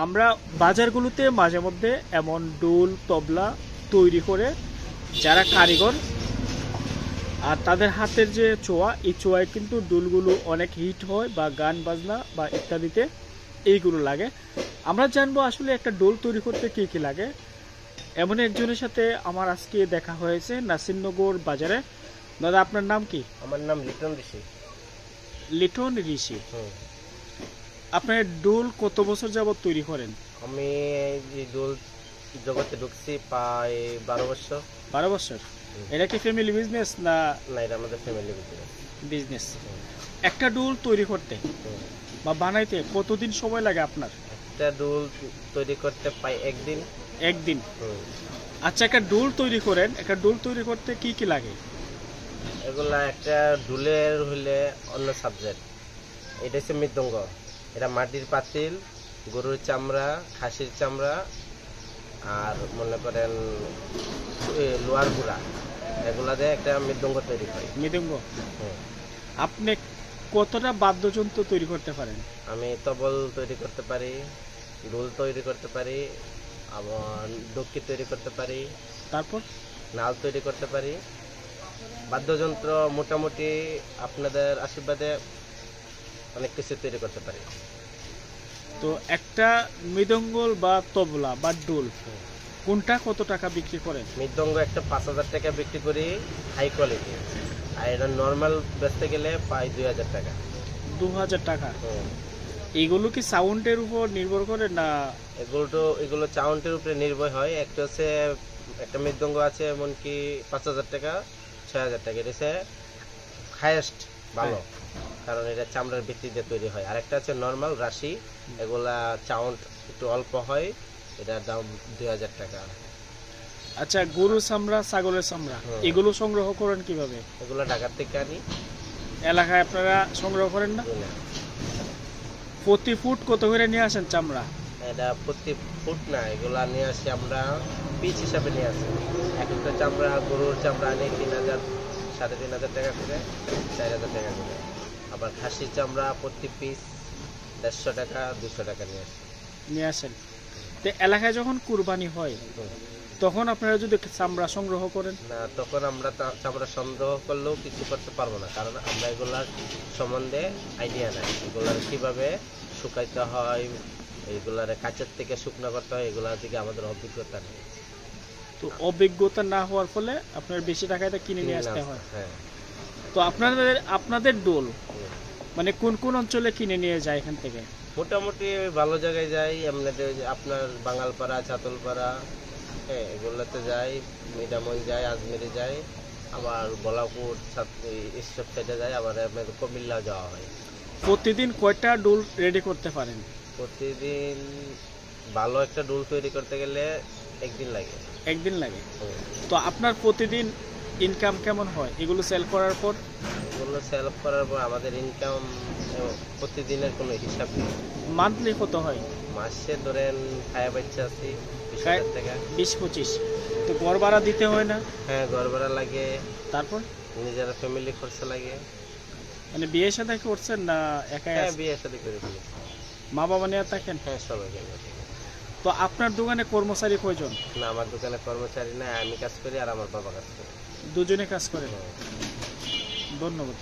আমরা বাজারগুলোতে মাঝে মধ্যে এমন ডোল তবলা তৈরি করে যারা কারিগর আর তাদের হাতের যে চোয়া, এই চোয়ায় কিন্তু ডোলগুলো অনেক হিট হয় বা গান বাজনা বা ইত্যাদিতে এইগুলো লাগে। আমরা জানবো আসলে একটা ডোল তৈরি করতে কী কী লাগে। এমন একজনের সাথে আমার আজকে দেখা হয়েছে নাসিরনগর বাজারে। দাদা, আপনার নাম কি? আমার নাম লিটন ঋষি। লিটন ঋষি। আপনার ডোল কত বছর যাবত তৈরি করেন? আমি এই ডোল জগতে ঢুকছি প্রায় 12 বছর। 12 বছর। এটা কি ফ্যামিলি বিজনেস না? না, এটা আমাদের ফ্যামিলি বিজনেস। একটা ডোল তৈরি করতে বা বানাইতে কতদিন সময় লাগে আপনার? একটা ডোল তৈরি করতে প্রায় একদিন। একদিন। আচ্ছা, একটা ডোল তৈরি করেন, একটা ডোল তৈরি করতে কি কি লাগে? এগুলা একটা ডোলের হইলে অন্য সাবজেক্ট। এটা হচ্ছে মৃদঙ্গ। এটা মাটির পাতিল, গরুর চামড়া, খাসির চামড়া, আর মনে করেন লোহার গুঁড়া, এগুলা দিয়ে একটা মৃদঙ্গ তৈরি হয়। মৃদঙ্গ। আপনি কতটা বাদ্যযন্ত্র তৈরি করতে পারেন? আমি তবল তৈরি করতে পারি, ঢোল তৈরি করতে পারি, আবার ডুকি তৈরি করতে পারি, তারপর নাল তৈরি করতে পারি। বাদ্যযন্ত্র মোটামুটি আপনাদের আশীর্বাদে অনেক কিছু তৈরি করতে পারি। তো একটা মৃদঙ্গল বা তবলা বা ডোল কোনটা কত টাকা বিক্রি করেন? মৃদঙ্গ একটা 5,000 টাকা বিক্রি করি, হাই কোয়ালিটি। আর এটা নর্মাল বেচতে গেলে প্রায় 2,000 টাকা। 2000 টাকা। এইগুলো কি সাউন্ডের উপর নির্ভর করে না? এগুলো সাউন্ডের উপরে নির্ভর হয়। একটা হচ্ছে একটা মৃদঙ্গ আছে এমনকি 5,000 টাকা, 6,000 টাকা। এটা হচ্ছে হাইয়েস্ট ভালো, কারণ এটা চামড়ার ভিত্তিতে তৈরি হয়। আর একটা হচ্ছে নর্মাল রাশি, এগুলা সাউন্ড একটু অল্প হয়, এটার দাম 2,000 টাকা। আচ্ছা, গরুর চামড়া, ছাগলের চামড়া এগুলো সংগ্রহ করেন কিভাবে? এগুলো ঢাকার থেকে আনি। এলাকায় আপনারা সংগ্রহ করেন না? প্রতি ফুট কত করে নিয়ে আসেন চামড়া? এটা প্রতি ফুট না, এগুলা নিয়ে আসি আমরা পিস হিসাবে নিয়ে আসি। একটা চামড়া, গরুর চামড়া আনি 3,000, 3,500 টাকা করে, 4,000 টাকা করে। আবার খাসির চামড়া প্রতি পিস 150 টাকা, 200 টাকা নিয়ে আসেন। তো এলাকায় যখন কুরবানি হয় তখন আপনারা যদি চামড়া সংগ্রহ করেন না, তখন আমরা চামড়া সংগ্রহ করলেও কিছু করতে পারবো না, কারণ আমরা এগুলার সম্বন্ধে আইডিয়া নাই। এগুলার কিভাবে শুকাইতে হয়, এগুলার কাঁচের থেকে শুকনো করতে হয়, এগুলার দিকে আমাদের অভিজ্ঞতা নেই। তো অভিজ্ঞতা না হওয়ার ফলে আপনার বেশি টাকায় কিনে নিয়ে আসতে হয়। হ্যাঁ। তো আপনাদের ডোল মানে কোন কোন অঞ্চলে কিনে নিয়ে যায় এখান থেকে? মোটামুটি ভালো জায়গায় যাই, এমনিতে আপনার বাঙালপাড়া, চাতলপাড়া, হ্যাঁ, এগুলোতে যাই, মিডামন যাই, আজমেরি যাই, আবার বলাপুর এইসব সাইডে যাই, আবার কুমিল্লা যাওয়া হয়। প্রতিদিন কয়টা ডোল রেডি করতে পারেন? প্রতিদিন ভালো একটা ডোল তৈরি করতে গেলে একদিন লাগে। একদিন লাগে। তো আপনার প্রতিদিন ইনকাম কেমন হয় এগুলো সেল করার পর? এগুলো সেল করার পর আমাদের ইনকাম প্রতিদিনের কোনো হিসাব নেই। মান্থলি কত হয়? মাসে ধরেন খায়া বাচ্চা আছি 20,000 টাকা। 20-25। তো ঘর ভাড়া দিতে হয় না? হ্যাঁ, ঘর ভাড়া লাগে। তারপর নিজেরা ফ্যামিলি খরচা লাগে। মানে বিয়ে শাদী করছেন না একাই? হ্যাঁ, বিয়ে শাদী করে ফেলেছি। মা বাবা নিয়ে থাকেন? হ্যাঁ, সবাই। তো আপনার দোকানে কর্মচারী কয়জন? না, আমার দোকানে কর্মচারী নাই, আমি কাজ করি আর আমার বাবা কাজ করে। দুজনে কাজ করেন। ধন্যবাদ।